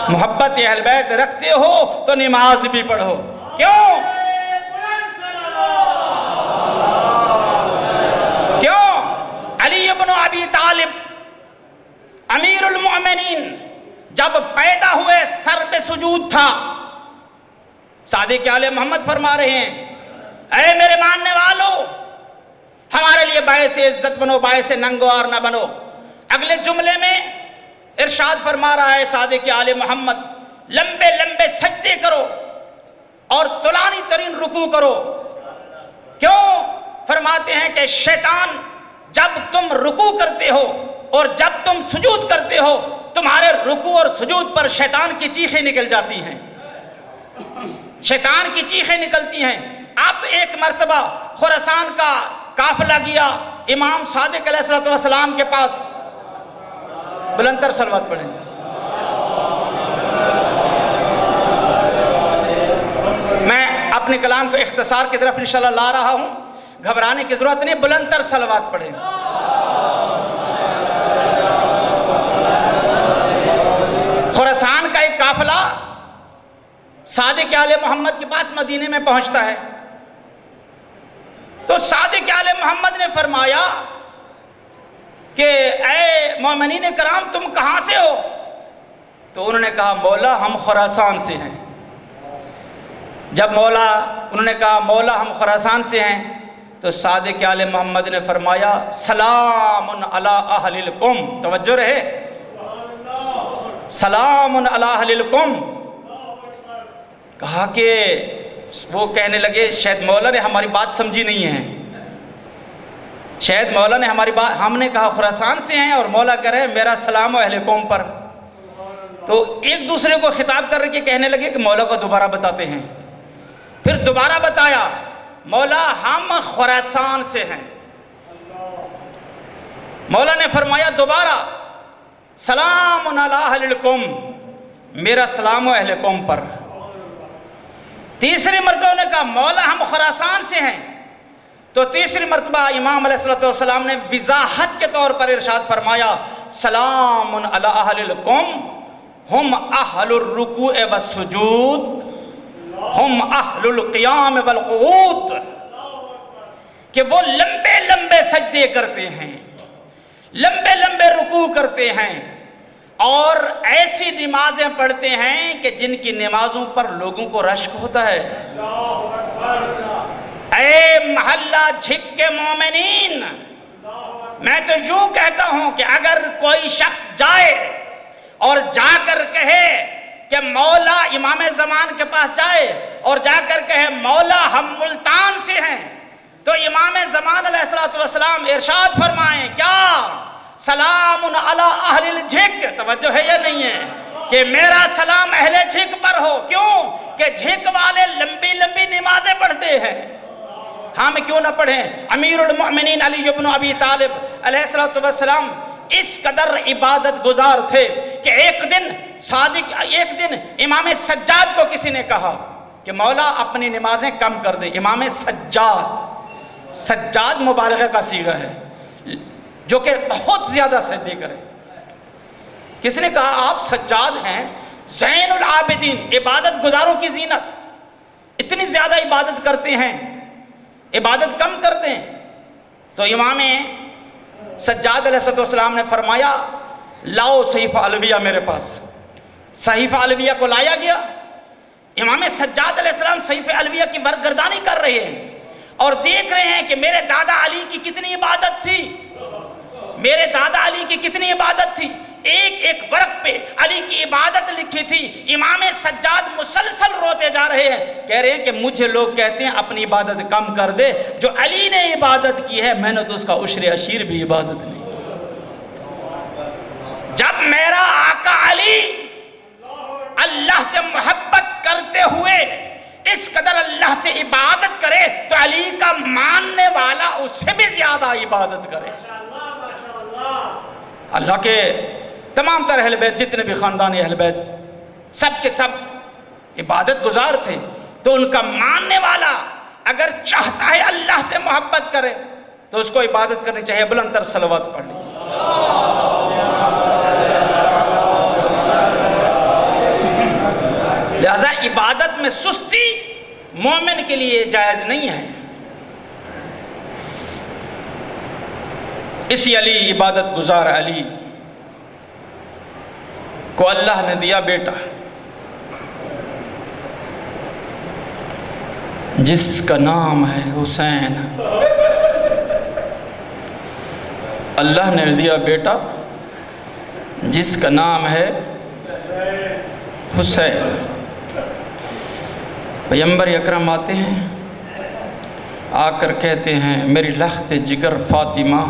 محبت اہل بیت رکھتے ہو تو نماز بھی پڑھو۔ کیوں؟ علی ابن ابی طالب امیر المؤمنین جب پیدا ہوئے سر پہ سجود تھا۔ صادق آل محمد فرما رہے ہیں اے میرے ماننے والو، ہمارے لیے باعث عزت بنو، باعث ننگوار نہ بنو۔ اگلے جملے میں ارشاد فرما رہا ہے صادق آل محمد لمبے لمبے سجدے کرو اور طولانی ترین رکوع کرو۔ کیوں؟ فرماتے ہیں کہ شیطان جب تم رکوع کرتے ہو اور جب تم سجود کرتے ہو تمہارے رکوع اور سجود پر شیطان کی چیخیں نکل جاتی ہیں، شیطان کی چیخیں نکلتی ہیں۔ اب ایک مرتبہ خراسان کا قافلہ گیا امام صادق علیہ السلام کے پاس۔ بلندتر صلوات پڑھیں۔ میں اپنے کلام کو اختصار کی طرف انشاءاللہ لا رہا ہوں، گھبرانے کی ضرورت نہیں، بلندتر صلوات پڑھیں۔ خراسان کا ایک قافلہ صادق آل محمد کے پاس مدینے میں پہنچتا ہے، تو صادق آل محمد نے فرمایا کہ اے مومنین کرام تم کہاں سے ہو؟ تو انہوں نے کہا مولا ہم خراسان سے ہیں۔ جب انہوں نے کہا مولا ہم خراسان سے ہیں تو صادق آل محمد نے فرمایا سلام علی اہل القم، توجہ رہے، سلام علی اہل القم۔ کہا کہ وہ کہنے لگے شاید مولا نے ہماری بات سمجھی نہیں ہے، شاید مولا نے ہماری بات، ہم نے کہا خراسان سے ہیں اور مولا کہہ رہے میرا سلام و اہل قوم پر۔ تو ایک دوسرے کو خطاب کر کے کہنے لگے کہ مولا کو دوبارہ بتاتے ہیں۔ پھر دوبارہ بتایا مولا ہم خراسان سے ہیں۔ مولا نے فرمایا دوبارہ سلام علی اہل القوم، میرا سلام و اہل قوم پر۔ تیسری مرتبہ نے کہا مولا ہم خراسان سے ہیں، تو تیسری مرتبہ امام علیہ السلام نے وضاحت کے طور پر ارشاد فرمایا سلام علی اہل القوم ہم اہل الرکوع والسجود ہم اہل القیام والقعود، کہ وہ لمبے لمبے سجدے کرتے ہیں، لمبے لمبے رکوع کرتے ہیں اور ایسی نمازیں پڑھتے ہیں کہ جن کی نمازوں پر لوگوں کو رشک ہوتا ہے۔ اے محلہ جھک کے مومنین، میں تو یوں کہتا ہوں کہ اگر کوئی شخص جائے اور جا کر کہے کہ مولا امام زمان کے پاس جائے اور جا کر کہے مولا ہم ملتان سے ہیں، تو امام زمان علیہ السلام ارشاد فرمائیں کیا سلام علی اہل الجھک، توجہ ہے یا نہیں ہے؟ کہ میرا سلام اہل جھک پر ہو. کیوں کہ جھک والے لمبی لمبی نمازیں پڑھتے ہیں. ہم کیوں نہ پڑھیں؟ امیر المؤمنین علی بن ابی طالب علیہ السلام اس قدر عبادت گزار تھے کہ ایک دن امام سجاد کو کسی نے کہا کہ مولا اپنی نمازیں کم کر دیں. امام سجاد مبالغہ کا صیغہ ہے جو کہ بہت زیادہ سجدے کرے. کس نے کہا آپ سجاد ہیں زین العابدین، عبادت گزاروں کی زینت، اتنی زیادہ عبادت کرتے ہیں، عبادت کم کرتے ہیں. تو امام سجاد علیہ السلام نے فرمایا لاؤ صحیفہ الویہ میرے پاس. صحیفہ الویہ کو لایا گیا. امام سجاد علیہ السلام صحیفہ الویہ کی برگردانی کر رہے ہیں اور دیکھ رہے ہیں کہ میرے دادا علی کی کتنی عبادت تھی، میرے دادا علی کی کتنی عبادت تھی. ایک ایک ورق پہ علی کی عبادت لکھی تھی. امام سجاد مسلسل روتے جا رہے ہیں، کہہ رہے ہیں کہ مجھے لوگ کہتے ہیں اپنی عبادت کم کر دے، جو علی نے عبادت کی ہے میں نے تو اس کا عشر عشیر بھی عبادت نہیں. جب میرا آقا علی اللہ سے محبت کرتے ہوئے اس قدر اللہ سے عبادت کرے تو علی کا ماننے والا اس سے بھی زیادہ عبادت کرے. اللہ کے تمام تر اہل بیت، جتنے بھی خاندانی اہل بیت، سب کے سب عبادت گزار تھے. تو ان کا ماننے والا اگر چاہتا ہے اللہ سے محبت کرے تو اس کو عبادت کرنی چاہیے. بلند تر صلوات پڑھ لیجیے. لہذا عبادت میں سستی مومن کے لیے جائز نہیں ہے. اسی علی عبادت گزار علی کو اللہ نے دیا بیٹا جس کا نام ہے حسین. اللہ نے دیا بیٹا جس کا نام ہے حسین. پیغمبر اکرم آتے ہیں، آ کر کہتے ہیں میری لخت جگر فاطمہ،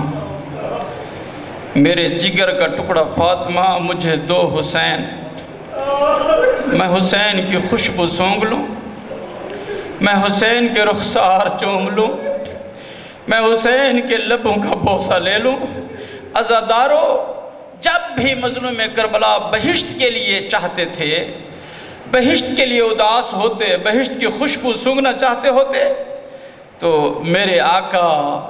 میرے جگر کا ٹکڑا فاطمہ، مجھے دو حسین. میں حسین کی خوشبو سونگھ لوں، میں حسین کے رخسار چوم لوں، میں حسین کے لبوں کا بوسہ لے لوں. عزادارو جب بھی مظلوم کربلا بہشت کے لیے چاہتے تھے، بہشت کے لیے اداس ہوتے، بہشت کی خوشبو سونگھنا چاہتے ہوتے، تو میرے آقا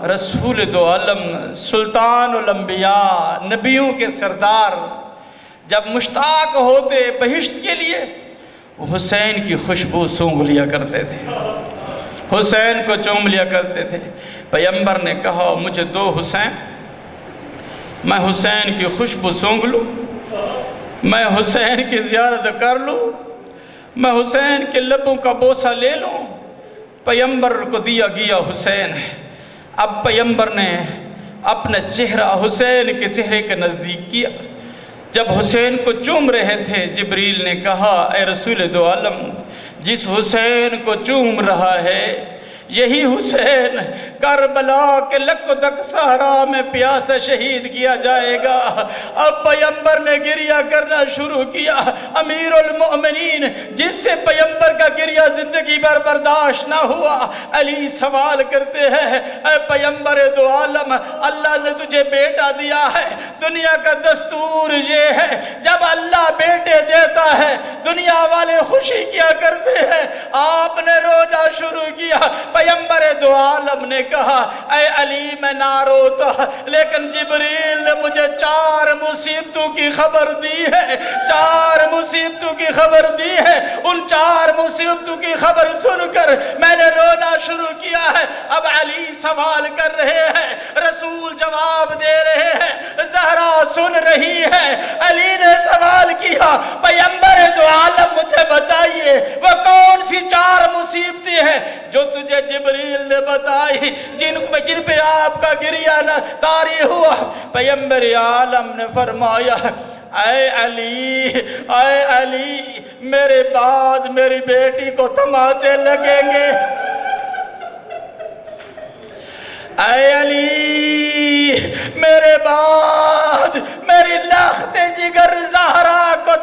رسول دو عالم سلطان الانبیاء نبیوں کے سردار جب مشتاق ہوتے بہشت کے لیے وہ حسین کی خوشبو سونگھ لیا کرتے تھے، حسین کو چوم لیا کرتے تھے. پیغمبر نے کہا مجھے دو حسین، میں حسین کی خوشبو سونگھ لوں، میں حسین کی زیارت کر لوں، میں حسین کے لبوں کا بوسہ لے لوں. پیغمبر کو دیا گیا حسین ہے. اب پیغمبر نے اپنا چہرہ حسین کے چہرے کے نزدیک کیا. جب حسین کو چوم رہے تھے جبریل نے کہا اے رسول دو عالم، جس حسین کو چوم رہا ہے یہی حسین کربلا کے لقدق صحرا میں پیاسا شہید کیا جائے گا. اب پیغمبر نے گریہ کرنا شروع کیا. امیر المؤمنین جس سے پیغمبر کا گریہ زندگی بھر برداشت نہ ہوا، علی سوال کرتے ہیں اے پیغمبر دو عالم، اللہ نے تجھے بیٹا دیا ہے، دنیا کا دستور یہ ہے جب اللہ بیٹے دیتا ہے دنیا والے خوشی کیا کرتے ہیں. آپ نے رونا شروع کیا. پیغمبر دو عالم نے کہا اے علی میں نہ روتا، لیکن جبریل نے مجھے 4 مصیبتوں کی خبر دی ہے، 4 مصیبتوں کی خبر دی ہے. ان 4 مصیبتوں کی خبر سن کر میں نے رونا شروع کیا ہے. اب علی سوال کر رہے ہیں، رسول جواب دے رہے ہیں، زہرا سن رہی ہے. علی نے سوال کیا پیغمبر دو عالم مجھے بتائیے وہ کون سی 4 مصیبتیں ہیں جو تجھے جبریل نے بتائی جن پہ آپ کا گریہ نہ طاری ہوا. پیغمبر عالم نے فرمایا اے علی میرے بعد میری بیٹی کو تماچے لگیں گے. اے علی میرے بعد میری لخت جگر زہرا کو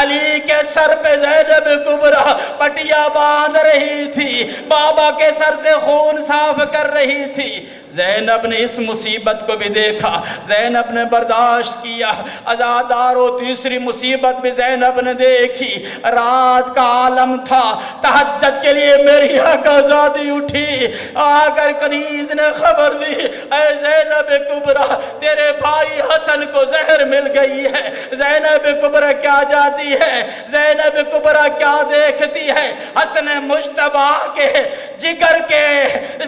علی کے سر پہ زینب کبریٰ پٹیا باندھ رہی تھی، بابا کے سر سے خون صاف کر رہی تھی۔ زینب نے اس مصیبت کو بھی دیکھا، زینب نے برداشت کیا۔ عزادارو تیسری مصیبت بھی زینب نے دیکھی، رات کا عالم تھا، تہجد کے لیے میری آقا زادی اٹھی، آ کر کنیز نے خبر دی، اے زینب کبریٰ تیرے بھائی حسن کو زہر مل گئی ہے۔ زینب کبریٰ کیا جاتی ہے، زینب کبریٰ کیا دیکھتی ہے؟ حسن مجتبیٰ کے جگر کے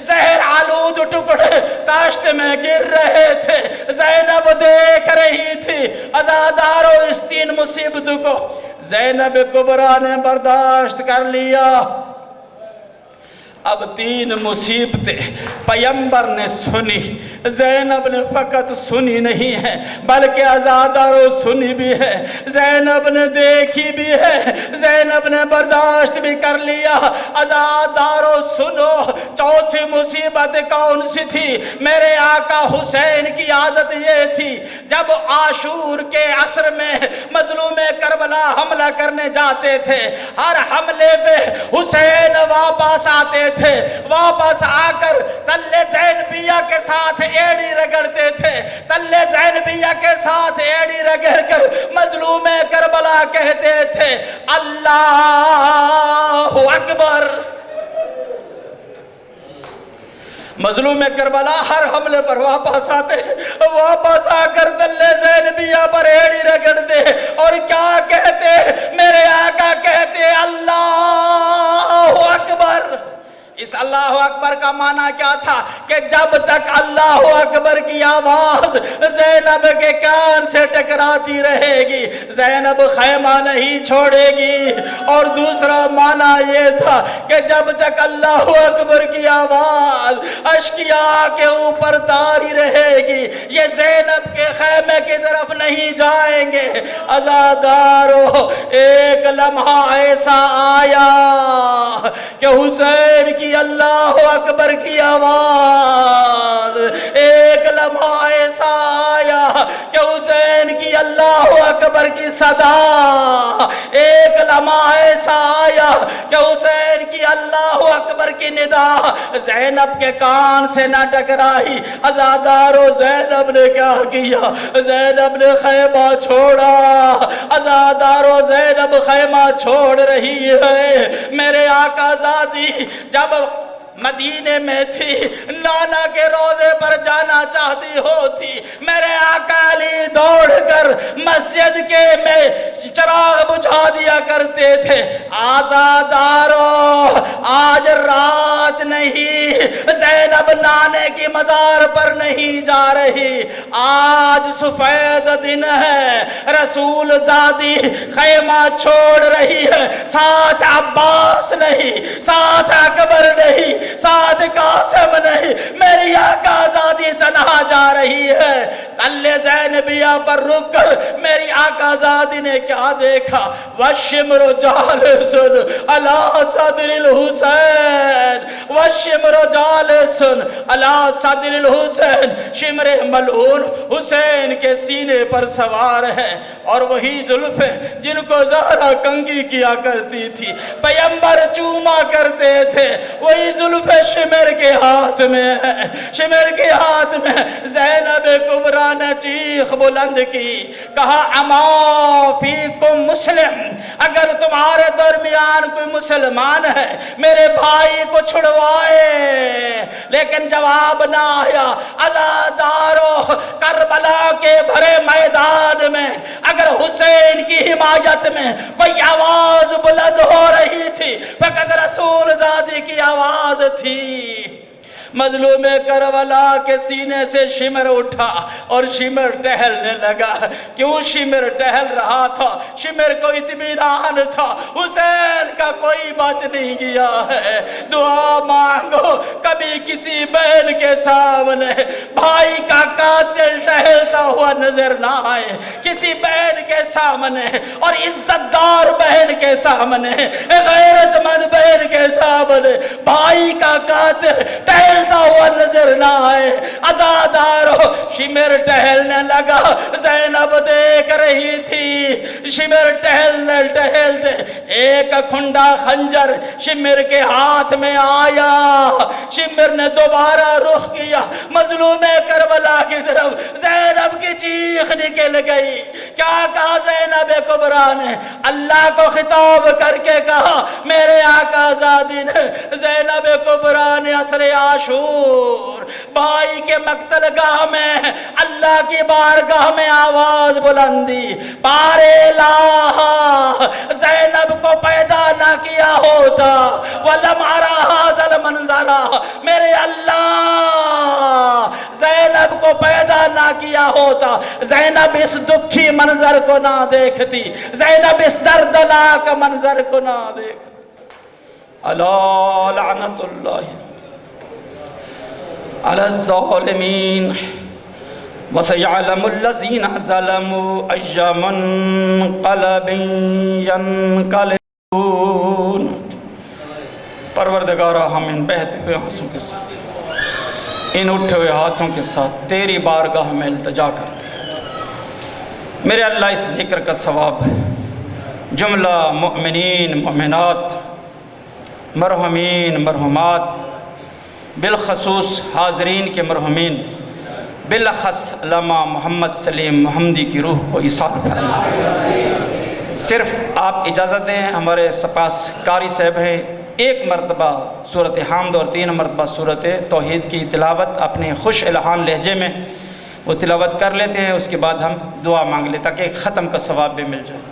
زہر آلود ٹکڑے تاشت میں گر رہے تھے، زینب دیکھ رہی تھی۔ عزادارو اس تین مصیبت کو زینب کبریٰ نے برداشت کر لیا۔ اب تین مصیبتیں پیغمبر نے سنی، زینب نے فقط سنی نہیں ہے بلکہ عزادارو سنی بھی ہے، زینب نے دیکھی بھی ہے، زینب نے برداشت بھی کر لیا۔ عزادارو سنو، چوتھی مصیبت کون سی تھی؟ میرے آقا حسین کی عادت یہ تھی، جب عاشور کے عصر میں مظلوم کربلا حملہ کرنے جاتے تھے، ہر حملے پہ حسین واپس آتے تھے، واپس آ کر تلے زینبیہ کے ساتھ ایڑی رگڑتے تھے، تلے زینبیہ کے ساتھ ایڑی رگڑ کر مظلوم کربلا کہتے تھے اللہ اکبر۔ مظلوم کربلا ہر حملے پر واپس آتے، واپس آ کر تلے زینبیہ پر ایڑی رگڑتے اور کیا کہتے؟ میرے آقا کہتے اللہ اکبر۔ اس اللہ اکبر کا معنی کیا تھا کہ جب تک اللہ اکبر کی آواز زینب کے کان سے ٹکراتی رہے گی زینب خیمہ نہیں چھوڑے گی، اور دوسرا معنی یہ تھا کہ جب تک اللہ اکبر کی آواز اشکیا کے اوپر طاری رہے گی یہ زینب کے خیمے کی طرف نہیں جائیں گے۔ عزادارو ایک لمحہ ایسا آیا کہ حسین کی اللہ اکبر کی آواز، ایک لمحہ ایسا آیا کہ حسین کی اللہ اکبر کی صدا، ایک لمحہ ایسا آیا کہ حسین کی اللہ اکبر کی ندا زینب کے کان سے نہ ٹکرائی۔ عزادارو زینب نے کیا کیا؟ زینب نے خیمہ چھوڑا۔ عزادارو زینب خیمہ چھوڑ رہی ہے۔ میرے آقا زادی جب مدینے میں تھی، نانا کے روضے پر جانا چاہتی ہوتی، میرے آقا علی دوڑ کر مسجد کے میں چراغ بجھا دیا کرتے تھے۔ عزادارو آج رات نہیں، زینب نانے کی مزار پر نہیں جا رہی، آج سفید دن ہے، رسول زادی خیمہ چھوڑ رہی ہے، ساتھ عباس نہیں، ساتھ اکبر نہیں، ساتھ قاسم نہیں، میری آقا زادی تنہا جا رہی ہے۔ تلے زینبیہ پر رک کر میری آقا زادی نے کیا دیکھا؟ وَالشِّمْرُ جَالِسٌ عَلَىٰ صَدْرِ الْحُسَيْن، وَالشِّمْرُ جَالِسٌ عَلَىٰ صَدْرِ الْحُسَيْن، شمر ملعون حسین کے سینے پر سوار ہے، اور وہی زلفیں جن کو زہرا کنگھی کیا کرتی تھی، پیغمبر چوما کرتے تھے، وہی زلفیں شمر کے ہاتھ میں ہے، شمر کے ہاتھ میں۔ زینب کبریٰ نے چیخ بلند کی، کہا اما فیکم مسلم، اگر تمہارے درمیان کوئی مسلمان ہے میرے بھائی کو چھڑوائے، لیکن جواب نہ آیا۔ عزادارو کربلا کے بھرے میدان میں اگر حسین کی حمایت میں کوئی آواز بلند ہو رہی تھی فقط رسول زادی کی آواز تھی۔ مظلوم کربلا کے سینے سے شمر اٹھا اور شمر ٹہلنے لگا۔ کیوں شمر ٹہل رہا تھا؟ شمر کو اطمینان تھا حسین کا کوئی بچ نہیں گیا ہے۔ دعا مانگو کبھی کسی بہن کے سامنے بھائی کا قاتل ٹہلتا ہوا نظر نہ آئے، کسی بہن کے سامنے، اور عزت دار بہن کے سامنے، غیرت مند بہن کے سامنے بھائی کا قاتل ٹہل ٹہلتا ہوا نظر نہ آئے، عزادارو شمر ٹہلنے لگا، زینب دیکھ رہی تھی، شمر ٹہلنے ٹہلتے ایک کھنڈا خنجر شمر کے ہاتھ میں آیا، شمر نے دوبارہ رخ کیا مظلوم کربلا کی طرف، زینب کی چیخ نکل گئی۔ کیا کہا زینب کبریٰ نے؟ اللہ کو خطاب کر کے کہا میرے آقا زادی نے، زینب کبریٰ نے عصر عاشور بھائی کے مقتل گاہ میں اللہ کی بارگاہ میں آواز بلندی، پارے الہ زینب کو پیدا نہ کیا ہوتا وَلَمْ أَرَ هَذَا الْمَنْظَرَ، میرے اللہ زینب کو پیدا نہ کیا ہوتا، زینب اس دکھی منظر کو نہ دیکھتی، زینب اس دردناک منظر کو نہ دیکھتی۔ الا لعنت اللہ علی الظالمین وَسَيَعْلَمُ الَّذِينَ ظَلَمُوا أَيَّ مُنْقَلَبٍ يَنْقَلِبُونَ۔ پروردگارہ ہم ان بہتے ہوئے آنسوں کے ساتھ، ان اٹھے ہوئے ہاتھوں کے ساتھ تیری بارگاہ میں التجا کرتے ہیں۔ میرے اللہ اس ذکر کا ثواب جملہ مؤمنین مؤمنات مرحومین مرحومات، بالخصوص حاضرین کے مرحومین، بالاخص علامہ محمد سلیم محمدی کی روح کو ایصال فرما۔ صرف آپ اجازت دیں، ہمارے پاس قاری صاحب ہیں، ایک مرتبہ سورۃ حمد اور 3 مرتبہ سورۃ توحید کی تلاوت اپنے خوش الہان لہجے میں وہ تلاوت کر لیتے ہیں، اس کے بعد ہم دعا مانگ لیں تاکہ ایک ختم کا ثواب بھی مل جائے۔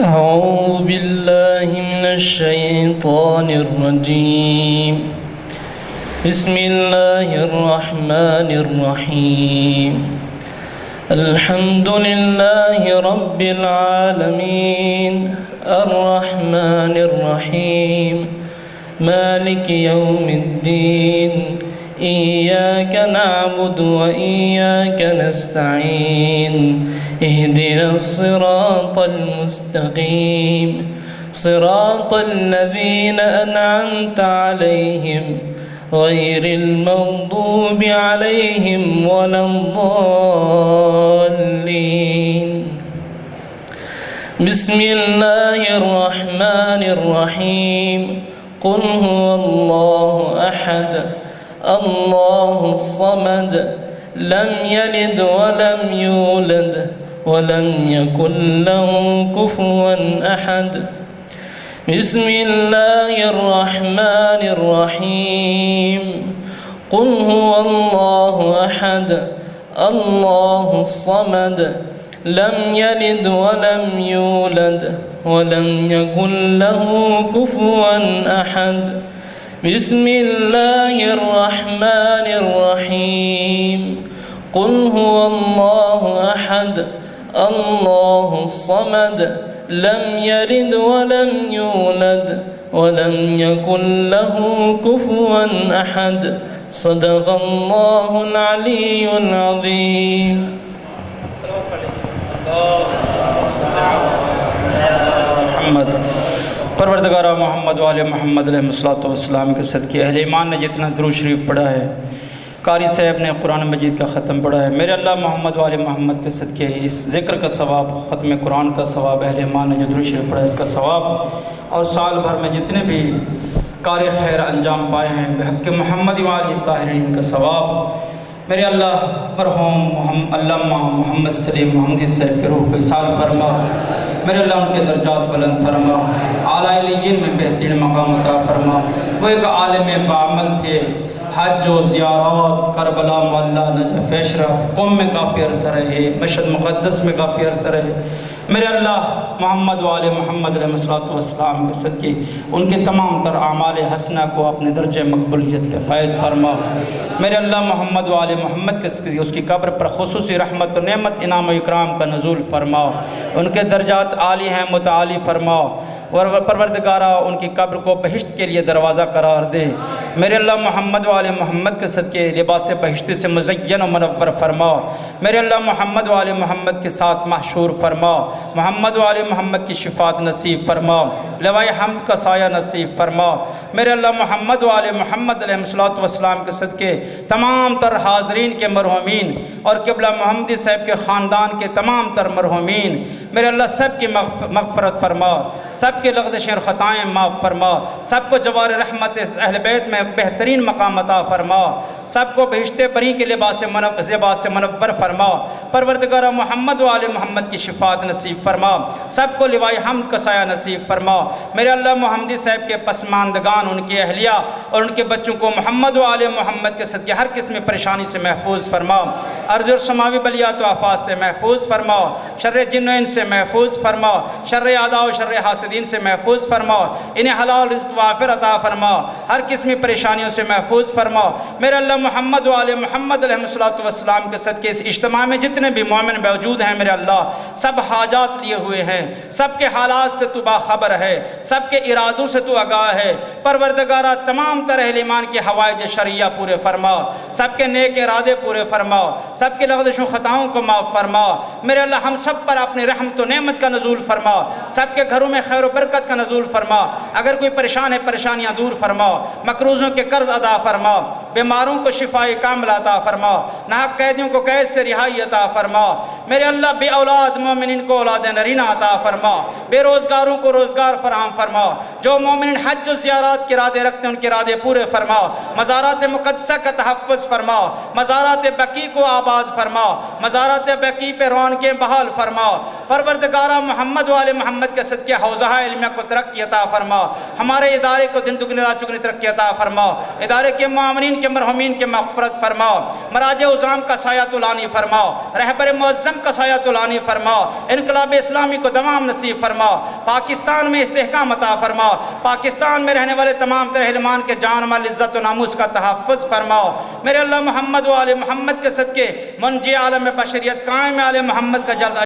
أعوذ بالله من الشيطان الرجيم، بسم الله الرحمن الرحيم، الحمد لله رب العالمين، الرحمن الرحيم، مالك يوم الدين، إياك نعبد وإياك نستعين، اهدنا الصراط المستقيم، صراط الذين أنعمت عليهم غير المغضوب عليهم ولا الضالين۔ بسم الله الرحمن الرحيم، قل هو الله أحد الله الصمد لم يلد ولم يولد ولم يكن له كفوا أحد۔ بسم الله الرحمن الرحيم، قل هو الله أحد الله الصمد لم يلد ولم يولد ولم يكن له كفوا أحد۔ بسم الله الرحمن الرحيم، قل هو الله أحد الله الصمد لم يلد ولم يولد ولم يكن له كفوا أحد۔ صدق الله العلي العظيم۔ محمد پروردگارہ محمد والے محمد علیہ السلام کے صدقے اہل ایمان نے جتنا درود شریف پڑھا ہے، قاری صاحب نے قرآن مجید کا ختم پڑھا ہے، میرے اللہ محمد والے محمد کے صدقے اس ذکر کا ثواب، ختم قرآن کا ثواب، اہل ایمان نے جو درود شریف پڑھا ہے اس کا ثواب، اور سال بھر میں جتنے بھی کار خیر انجام پائے ہیں بحق محمد والے طاہرین کا ثواب، میرے اللہ مرحوم علامہ محمد سلیم محمدی صاحب کے روح کو ایصال فرما، میرے اللہ ان کے درجات بلند فرما، اعلیٰ علیین میں بہترین مقام عطا فرما۔ وہ ایک عالم بعمل تھے، حج و زیارات کربلا معلیٰ نجف اشرف قم میں کافی عرصہ رہے، مشہد مقدس میں کافی عرصہ رہے۔ میرے اللہ محمد و آل محمد علیہ السلام کے صدقے ان کے تمام تر اعمال حسنہ کو اپنے درجہ مقبولیت پہ فائز فرما۔ میرے اللہ محمد و آل محمد کے صدقے اس کی قبر پر خصوصی رحمت و نعمت انعام و اکرام کا نزول فرما، ان کے درجات عالی ہیں متعالی فرما، اور پروردگارہ ان کی قبر کو بہشت کے لیے دروازہ قرار دے۔ میرے اللہ محمد و آل محمد کے صدقے لباس بہشتی سے مزین و منور فرما۔ میرے اللہ محمد و آل محمد کے ساتھ محشور فرما، محمد و آل محمد کی شفاعت نصیب فرما، لوائے حمد کا سایہ نصیب فرما۔ میرے اللہ محمد و آل محمد علیہ السلام کے صدقے تمام تر حاضرین کے مرحومین اور قبلہ محمدی صاحب کے خاندان کے تمام تر مرحومین میرے اللہ سب کی مغفرت فرما، سب کے لغزشیں اور خطائیں معاف فرما، سب کو جوار رحمت اہل بیت میں بہترین مقام عطا فرما، سب کو بہشت بری کے لباس سے منور فرما۔ پروردگار محمد و آل محمد کی شفاعت نصیب فرما، سب کو لوائے حمد کا سایہ نصیب فرما۔ میرے اللہ محمدی صاحب کے پسماندگان، ان کی اہلیہ اور ان کے بچوں کو محمد و آل محمد کے صدقے ہر قسم پریشانی سے محفوظ فرما، ارض اور سماوی بلیات و آفات سے محفوظ فرما، شر جن و انس سے محفوظ فرما، شر اعداء و شر حاسدین سے محفوظ فرما، انہیں حلال رزق وافر عطا فرما، ہر قسم پریشانیوں سے محفوظ فرما۔ میرے اللہ محمد و آل محمد علیہ السلام کے صدقے اس اجتماع میں جتنے بھی مومن موجود ہیں میرے اللہ سب حاجات لیے ہوئے ہیں، سب کے حالات سے تو باخبر ہے، سب کے ارادوں سے تو آگاہ ہے۔ پروردگارہ تمام تر اہل ایمان کے حوائج شرعیہ پورے فرما، سب کے نیک ارادے پورے فرما، سب کے لغزش و خطاؤں کو معاف فرما۔ میرے اللہ ہم سب پر اپنی رحمت و نعمت کا نزول فرما، سب کے گھروں میں خیر و برکت کا نزول فرما، اگر کوئی پریشان ہے پریشانیاں دور فرما، مقروضوں کے قرض ادا فرما، بیماروں کو شفائے کامل عطا فرما، ناحق قیدیوں کو قید سے رہائی عطا فرما۔ میرے اللہ بے اولاد مومنین کو اولاد نرینہ عطا فرما، بے روزگاروں کو روزگار فراہم فرما، جو مومنین حج و زیارات کے ارادے رکھتے ہیں ان کے ارادے پورے فرما، مزارات مقدسہ کا تحفظ فرما، مزارات بقیع کو آباد فرما، مزارات بقیع پہ رونقیں بحال فرما۔ پروردگارہ محمد و آل محمد کے صدقے حوزہ علمیہ کو ترقی عطا فرما، ہمارے ادارے کو دن دگنی رات چگنی ترقی عطا فرما، ادارے کے معاملین کے مرحومین کے مغفرت فرما، مراجع عظام کا سایہ طولانی فرما، رہبر معظم کا سایہ طولانی فرما، انقلاب اسلامی کو دوام نصیب فرما، پاکستان میں استحکام عطا فرما، پاکستان میں رہنے والے تمام تر اہل ایمان کے جان مال عزت و ناموس کا تحفظ فرما۔ میرے اللہ محمد و آل محمد کے صدقے منجی عالم بشریت قائم آل محمد کا جلد